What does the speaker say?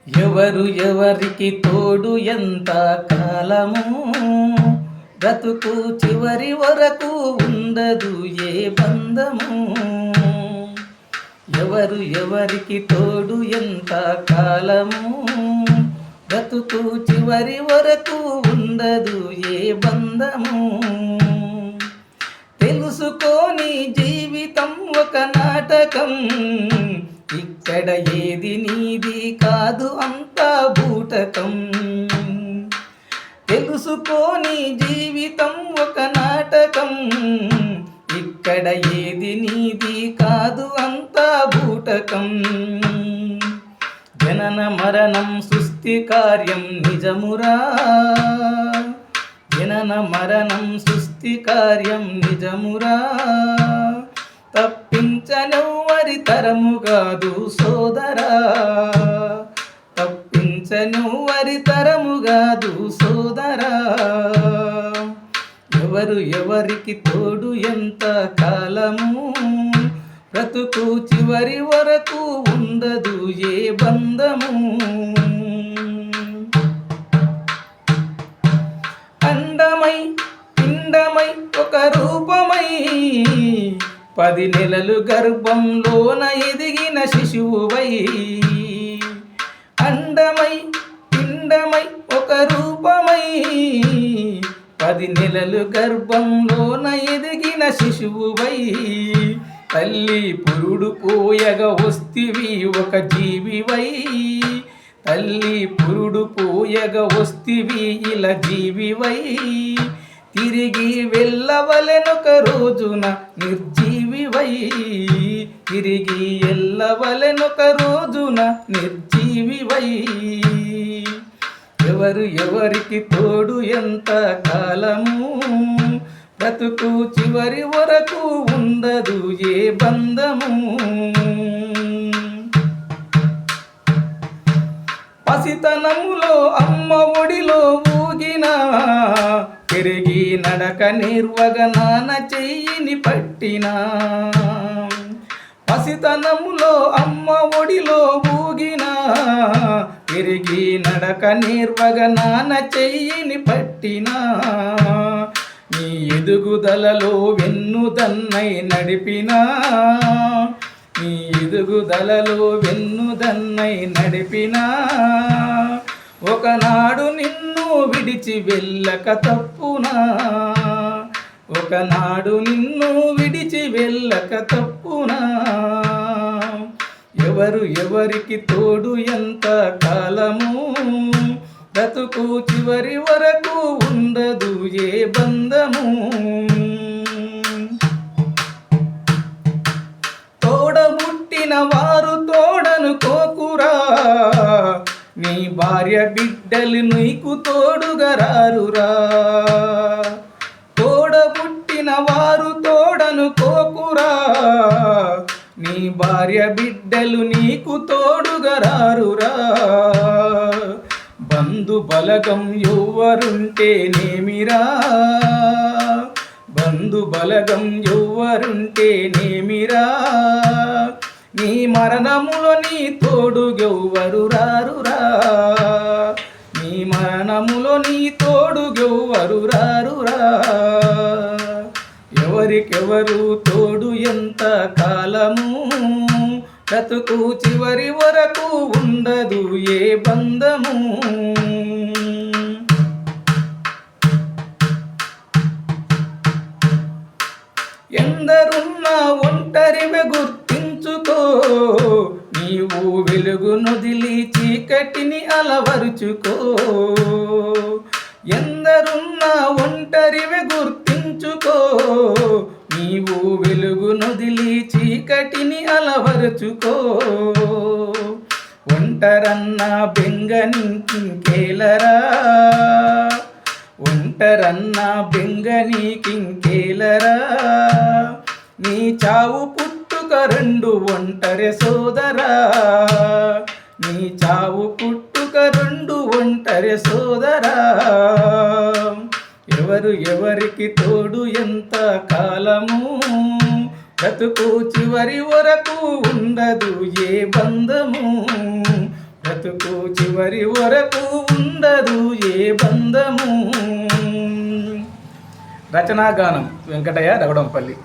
ఎవరు ఎవరికి తోడు ఎంత కాలము, బ్రతుకు చివరి వరకు ఉండదు ఏ బంధము. ఎవరు ఎవరికి తోడు ఎంత కాలము, బ్రతుకు చివరి వరకు ఉండదు ఏ బంధము. తెలుసుకోని జీవితం ఒక నాటకం, ఇక్కడ ఏది నీది కాదు అంతా బూటకం. తెలుసుకోని జీవితం ఒక నాటకం, ఇక్కడ ఏది నీది కాదు అంతా బూటకం. జనన మరణం సృష్టి కార్యం నిజమురా, జనన మరణం సృష్టి కార్యం నిజమురా. తప్పించనెవ్వరి తరము కాదు సోదరా, తప్పించనెవ్వరి తరము కాదు సోదరా. ఎవరు ఎవరికి తోడు ఎంత కాలము, బ్రతుకు చివరి వరకు ఉండదు ఏ బంధము. అండమై పిండమై ఒక రూపమై, 10 నెలలు గర్భంలోన ఎదిగిన శిశువువై. అండమై పిండమై ఒక రూపమై, 10 నెలలు గర్భంలోన ఎదిగిన శిశువువై. తల్లి పురుడు పోయగ వస్తివి ఒక జీవివై, తల్లి పురుడు పోయగ వస్తివి ఇలా జీవివై. తిరిగి వెళ్ళవలెనొక రోజున నిర్జీవివై, తిరిగి వెళ్ళవలెనొక రోజున నిర్జీవివై. ఎవరు ఎవరికి తోడు ఎంత కాలము, బ్రతుకు చివరి వరకు ఉండదు ఏ బంధము. పసితనములో అమ్మ ఒడిలో ఊగిన, పెరిగి నడక నేర్వగ నాన్న చెయ్యిని పట్టిన. పసితనములో అమ్మ ఒడిలో ఊగిన, పెరిగి నడక నేర్వగ నాన్న చెయ్యిని పట్టిన. నీ ఎదుగుదలలో వెన్నుదన్నై నడిపినా, నీ ఎదుగుదలలో వెన్నుదన్నై నడిపినా. ఒకనాడు నిన్ను విడిచి వెళ్ళక తప్పునా, ఒకనాడు నిన్ను విడిచి వెళ్ళక తప్పునా. ఎవరు ఎవరికి తోడు ఎంత కాలము, బ్రతుకు చివరి వరకు ఉండదు ఏ బంధము. తోడబుట్టిన వారు తోడనుకోకురా, నీ భార్య బిడ్డలు నీకు తోడుగా రారురా. తోడబుట్టిన వారు తోడనుకోకురా, నీ భార్య బిడ్డలు నీకు తోడుగా రారురా. బంధు బలగం ఎవ్వరుంటేనేమిరా, బంధు బలగం ఎవ్వరుంటేనేమిరా. నీ మరణములో నీ తోడుగెవ్వరు రారురా, నీ మరణములో నీ తోడుగెవ్వరు రారురా. ఎవరికెవరు తోడు ఎంత కాలము, బ్రతుకు చివరి వరకు ఉండదు ఏ బంధము. ఎందరున్నా ఒంటరివే గుర్తించుకో, నీవు వెలుగు నొదిలి చీకటిని అలవరుచుకో. ఎందరున్నా ఒంటరివే గుర్తించుకో, నీవు వెలుగు నొదిలి చీకటిని అలవరుచుకో. ఒంటరన్న బెంగ నీకింకేలరా, ఒంటరన్న బెంగ నీకింకేలరా. నీ చావు పుట్టుక రెండు ఒంటరి సోదరా, నీ చావు పుట్టుక రెండు ఒంటరి సోదరా. ఎవరు ఎవరికి తోడు ఎంత కాలము, బ్రతుకు చివరి వరకు ఉండదు ఏ బంధము. బ్రతుకు చివరి వరకు ఉండదు ఏ బంధము. రచనా గానం వెంకటయ్య రగడంపల్లి.